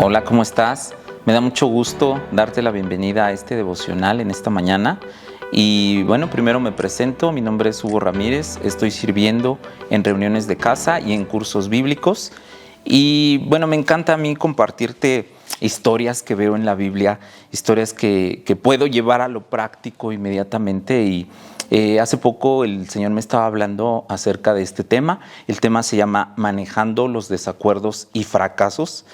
Hola, ¿cómo estás? Me da mucho gusto darte la bienvenida a este devocional en esta mañana. Y bueno, primero me presento, mi nombre es Hugo Ramírez, estoy sirviendo en reuniones de casa y en cursos bíblicos. Y bueno, me encanta a mí compartirte historias que veo en la Biblia, historias que puedo llevar a lo práctico inmediatamente. Y hace poco el Señor me estaba hablando acerca de este tema. El tema se llama Manejando los desacuerdos y fracasos.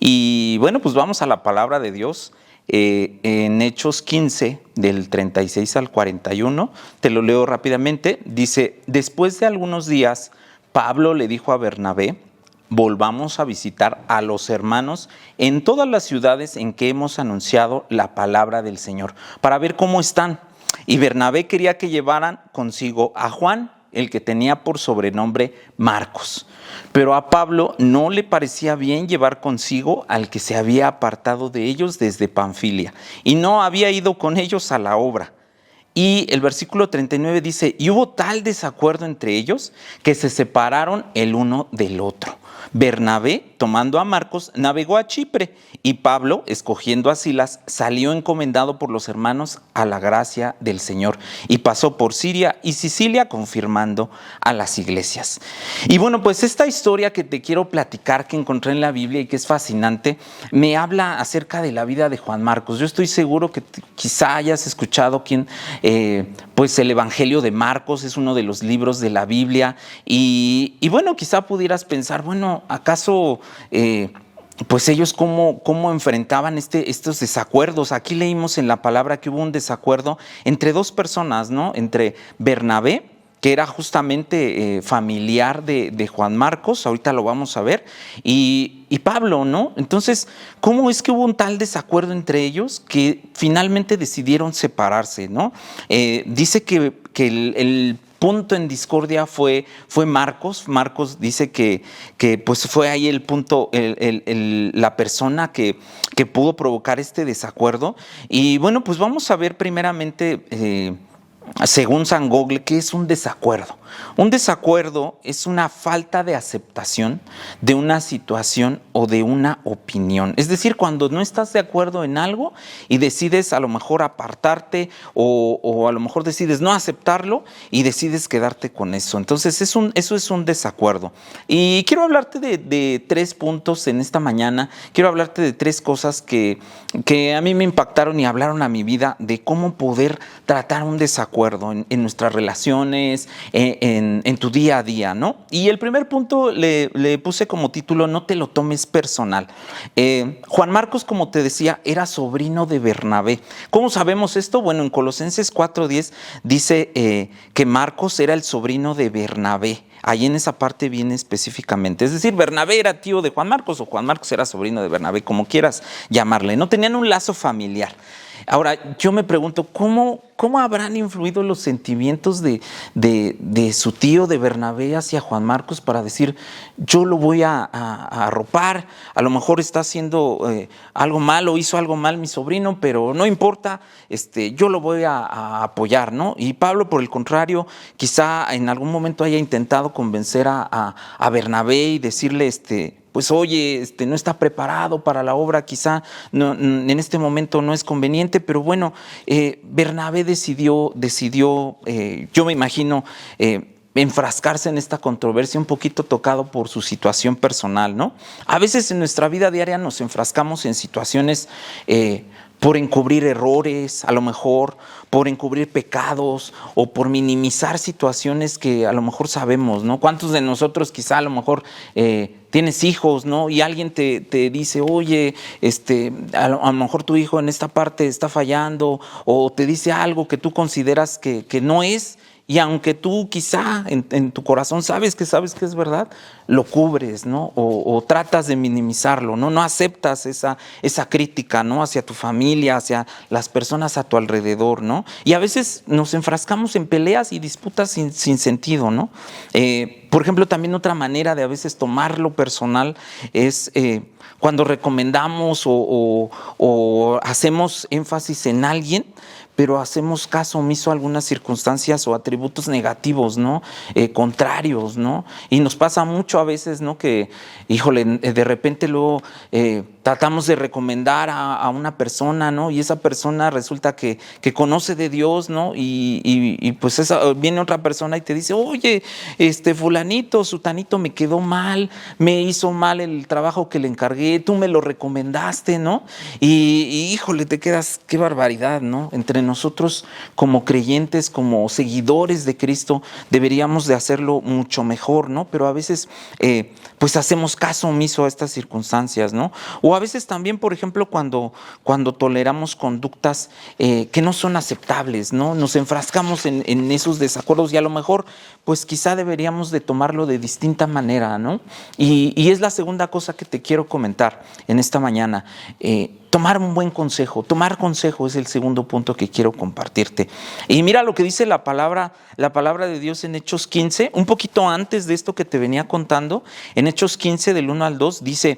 Y bueno, pues vamos a la palabra de Dios. En Hechos 15, del 36 al 41, te lo leo rápidamente. Dice: después de algunos días, Pablo le dijo a Bernabé: volvamos a visitar a los hermanos en todas las ciudades en que hemos anunciado la palabra del Señor, para ver cómo están. Y Bernabé quería que llevaran consigo a Juan, el que tenía por sobrenombre Marcos. Pero a Pablo no le parecía bien llevar consigo al que se había apartado de ellos desde Panfilia y no había ido con ellos a la obra. Y el versículo 39 dice: y hubo tal desacuerdo entre ellos que se separaron el uno del otro. Bernabé, tomando a Marcos, navegó a Chipre, y Pablo, escogiendo a Silas, salió encomendado por los hermanos a la gracia del Señor, y pasó por Siria y Sicilia, confirmando a las iglesias. Y bueno, pues esta historia que te quiero platicar, que encontré en la Biblia y que es fascinante, me habla acerca de la vida de Juan Marcos. Yo estoy seguro que quizá hayas escuchado pues el Evangelio de Marcos es uno de los libros de la Biblia. Y bueno, quizá pudieras pensar, bueno, ¿acaso pues ellos cómo enfrentaban estos desacuerdos? Aquí leímos en la palabra que hubo un desacuerdo entre dos personas, ¿no? Entre Bernabé, que era justamente familiar de Juan Marcos, ahorita lo vamos a ver, y Pablo, ¿no? Entonces, ¿cómo es que hubo un tal desacuerdo entre ellos que finalmente decidieron separarse, ¿no? Dice que el punto en discordia fue Marcos. Marcos dice que pues fue ahí el punto, la persona que pudo provocar este desacuerdo. Y bueno, pues vamos a ver primeramente, según San Google, ¿qué es un desacuerdo? Un desacuerdo es una falta de aceptación de una situación o de una opinión. Es decir, cuando no estás de acuerdo en algo y decides a lo mejor apartarte o a lo mejor decides no aceptarlo y decides quedarte con eso. Entonces eso es un desacuerdo. Y quiero hablarte de 3 puntos en esta mañana. Quiero hablarte de 3 cosas que a mí me impactaron y hablaron a mi vida de cómo poder tratar un desacuerdo en nuestras relaciones, en tu día a día, ¿no? Y el primer punto le puse como título: no te lo tomes personal. Juan Marcos, como te decía, era sobrino de Bernabé. ¿Cómo sabemos esto? Bueno, en Colosenses 4:10 dice que Marcos era el sobrino de Bernabé. Ahí en esa parte viene específicamente. Es decir, Bernabé era tío de Juan Marcos o Juan Marcos era sobrino de Bernabé, como quieras llamarle. No tenían un lazo familiar. Ahora, yo me pregunto, ¿cómo habrán influido los sentimientos de su tío de Bernabé hacia Juan Marcos para decir: yo lo voy a arropar? A lo mejor está haciendo algo mal o hizo algo mal mi sobrino, pero no importa, yo lo voy a apoyar, ¿no? Y Pablo, por el contrario, quizá en algún momento haya intentado convencer a Bernabé y decirle, pues oye, no está preparado para la obra, quizá no, en este momento no es conveniente, pero bueno, Bernabé decidió, yo me imagino, enfrascarse en esta controversia, un poquito tocado por su situación personal, ¿no? A veces en nuestra vida diaria nos enfrascamos en situaciones por encubrir errores, a lo mejor por encubrir pecados o por minimizar situaciones que a lo mejor sabemos, ¿no? ¿Cuántos de nosotros quizá a lo mejor tienes hijos, ¿no? Y alguien te dice: oye, a lo mejor tu hijo en esta parte está fallando, o te dice algo que tú consideras que no es. Y aunque tú quizá en tu corazón sabes que es verdad, lo cubres, ¿no? O tratas de minimizarlo, ¿no? No aceptas esa crítica, ¿no? Hacia tu familia, hacia las personas a tu alrededor, ¿no? Y a veces nos enfrascamos en peleas y disputas sin sentido, ¿no? Por ejemplo, también otra manera de a veces tomarlo personal es cuando recomendamos o hacemos énfasis en alguien, pero hacemos caso omiso a algunas circunstancias o atributos negativos, ¿no? Contrarios, ¿no? Y nos pasa mucho a veces, ¿no? Que, híjole, de repente luego tratamos de recomendar a una persona, ¿no? Y esa persona resulta que conoce de Dios, ¿no? Y pues viene otra persona y te dice, oye, fulanito, sutanito me quedó mal, me hizo mal el trabajo que le encargué, tú me lo recomendaste, ¿no? Y híjole, te quedas, qué barbaridad, ¿no? Entre nosotros como creyentes, como seguidores de Cristo, deberíamos de hacerlo mucho mejor, ¿no? Pero a veces pues hacemos caso omiso a estas circunstancias, ¿no? O a veces también, por ejemplo, cuando toleramos conductas que no son aceptables, ¿no? Nos enfrascamos en esos desacuerdos y a lo mejor pues quizá deberíamos de tomarlo de distinta manera, ¿no? Y es la segunda cosa que te quiero comentar en esta mañana. Tomar un buen consejo, tomar consejo es el segundo punto que quiero compartirte. Y mira lo que dice la palabra de Dios en Hechos 15, un poquito antes de esto que te venía contando, en Hechos 15 del 1 al 2 dice,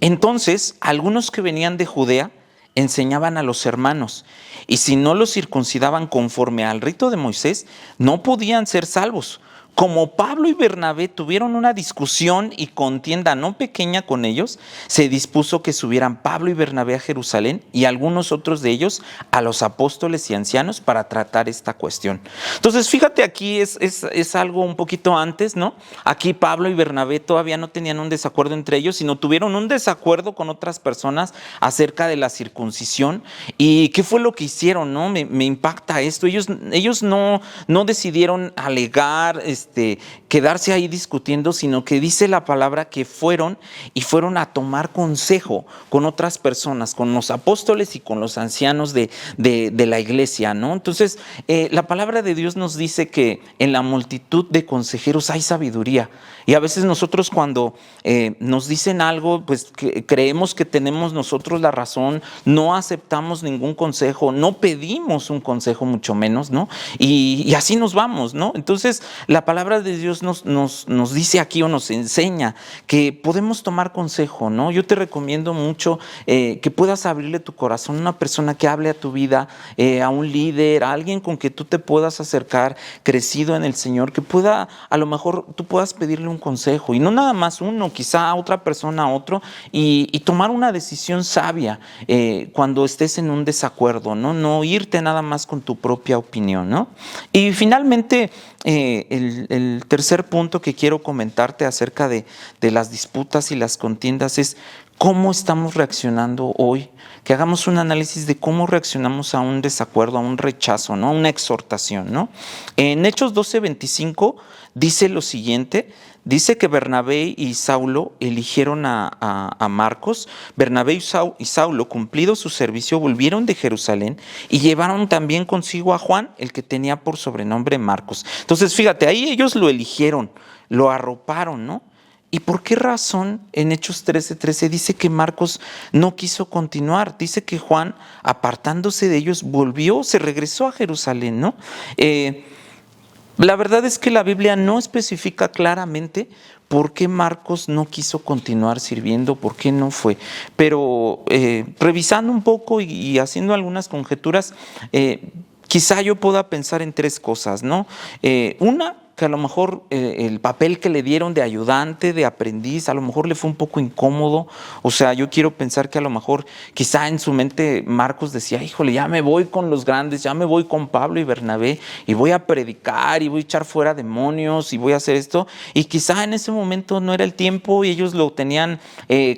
entonces algunos que venían de Judea enseñaban a los hermanos, y si no los circuncidaban conforme al rito de Moisés, no podían ser salvos. Como Pablo y Bernabé tuvieron una discusión y contienda no pequeña con ellos, se dispuso que subieran Pablo y Bernabé a Jerusalén y algunos otros de ellos a los apóstoles y ancianos para tratar esta cuestión. Entonces, fíjate, aquí es algo un poquito antes, ¿no? Aquí Pablo y Bernabé todavía no tenían un desacuerdo entre ellos, sino tuvieron un desacuerdo con otras personas acerca de la circuncisión. ¿Y qué fue lo que hicieron, no? Me impacta esto. Ellos no decidieron alegar, quedarse ahí discutiendo, sino que dice la palabra que fueron a tomar consejo con otras personas, con los apóstoles y con los ancianos de la iglesia, ¿no? Entonces, la palabra de Dios nos dice que en la multitud de consejeros hay sabiduría. Y a veces nosotros cuando nos dicen algo, pues creemos que tenemos nosotros la razón, no aceptamos ningún consejo, no pedimos un consejo mucho menos, ¿no? Y así nos vamos, ¿no? Entonces, la palabra de Dios nos dice aquí o nos enseña que podemos tomar consejo, ¿no? Yo te recomiendo mucho que puedas abrirle tu corazón a una persona que hable a tu vida, a un líder, a alguien con que tú te puedas acercar, crecido en el Señor, que pueda, a lo mejor tú puedas pedirle un consejo, y no nada más uno, quizá a otra persona, a otro, y tomar una decisión sabia cuando estés en un desacuerdo, ¿no? No irte nada más con tu propia opinión, ¿no? Y finalmente, el tercer punto que quiero comentarte acerca de las disputas y las contiendas es cómo estamos reaccionando hoy. Que hagamos un análisis de cómo reaccionamos a un desacuerdo, a un rechazo, ¿no? A una exhortación, ¿no? En Hechos 12:25 dice lo siguiente. Dice que Bernabé y Saulo eligieron a Marcos. Bernabé y Saulo, cumplido su servicio, volvieron de Jerusalén y llevaron también consigo a Juan, el que tenía por sobrenombre Marcos. Entonces, fíjate, ahí ellos lo eligieron, lo arroparon, ¿no? ¿Y por qué razón en Hechos 13:13 dice que Marcos no quiso continuar? Dice que Juan, apartándose de ellos, se regresó a Jerusalén, ¿no? La verdad es que la Biblia no especifica claramente por qué Marcos no quiso continuar sirviendo, por qué no fue. Pero revisando un poco y haciendo algunas conjeturas, quizá yo pueda pensar en tres cosas, ¿no? Una, que a lo mejor el papel que le dieron de ayudante, de aprendiz, a lo mejor le fue un poco incómodo. O sea, yo quiero pensar que a lo mejor quizá en su mente Marcos decía, híjole, ya me voy con los grandes, ya me voy con Pablo y Bernabé y voy a predicar y voy a echar fuera demonios y voy a hacer esto. Y quizá en ese momento no era el tiempo y ellos lo tenían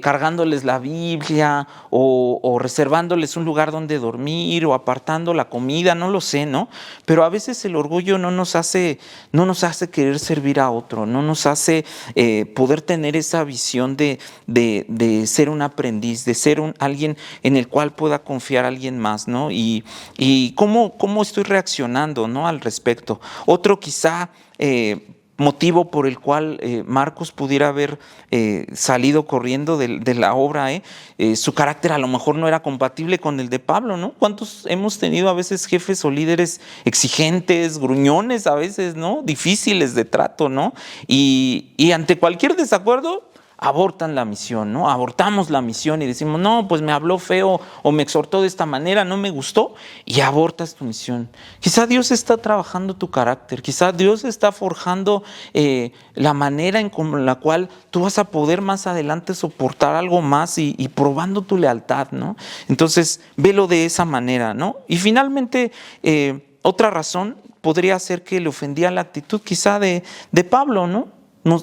cargándoles la Biblia o reservándoles un lugar donde dormir o apartando la comida, no lo sé, ¿no? Pero a veces el orgullo no nos hace querer servir a otro, no nos hace poder tener esa visión de ser un aprendiz, de ser alguien en el cual pueda confiar alguien más, ¿no? Y cómo estoy reaccionando, ¿no? Al respecto. Otro quizá motivo por el cual Marcos pudiera haber salido corriendo de la obra, su carácter a lo mejor no era compatible con el de Pablo, ¿no? ¿Cuántos hemos tenido a veces jefes o líderes exigentes, gruñones a veces, ¿no? Difíciles de trato, ¿no? Y ante cualquier desacuerdo, abortan la misión, ¿no? Abortamos la misión y decimos, no, pues me habló feo o me exhortó de esta manera, no me gustó, y abortas tu misión. Quizá Dios está trabajando tu carácter, quizá Dios está forjando la manera en la cual tú vas a poder más adelante soportar algo más y probando tu lealtad, ¿no? Entonces, velo de esa manera, ¿no? Y finalmente, otra razón podría ser que le ofendía la actitud quizá de Pablo, ¿no?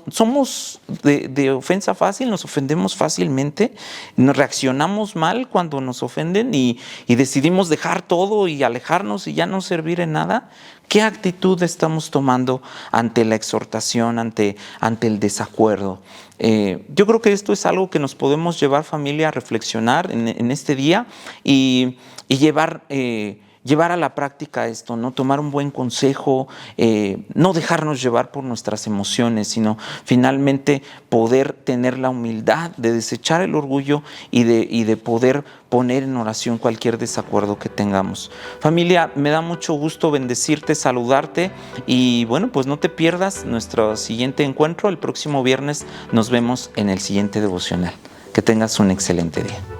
Somos de ofensa fácil, nos ofendemos fácilmente, nos reaccionamos mal cuando nos ofenden y decidimos dejar todo y alejarnos y ya no servir en nada. ¿Qué actitud estamos tomando ante la exhortación, ante el desacuerdo? Yo creo que esto es algo que nos podemos llevar, familia, a reflexionar en este día y llevar a la práctica esto, ¿no? Tomar un buen consejo, no dejarnos llevar por nuestras emociones, sino finalmente poder tener la humildad de desechar el orgullo y de poder poner en oración cualquier desacuerdo que tengamos. Familia, me da mucho gusto bendecirte, saludarte y bueno, pues no te pierdas nuestro siguiente encuentro. El próximo viernes nos vemos en el siguiente devocional. Que tengas un excelente día.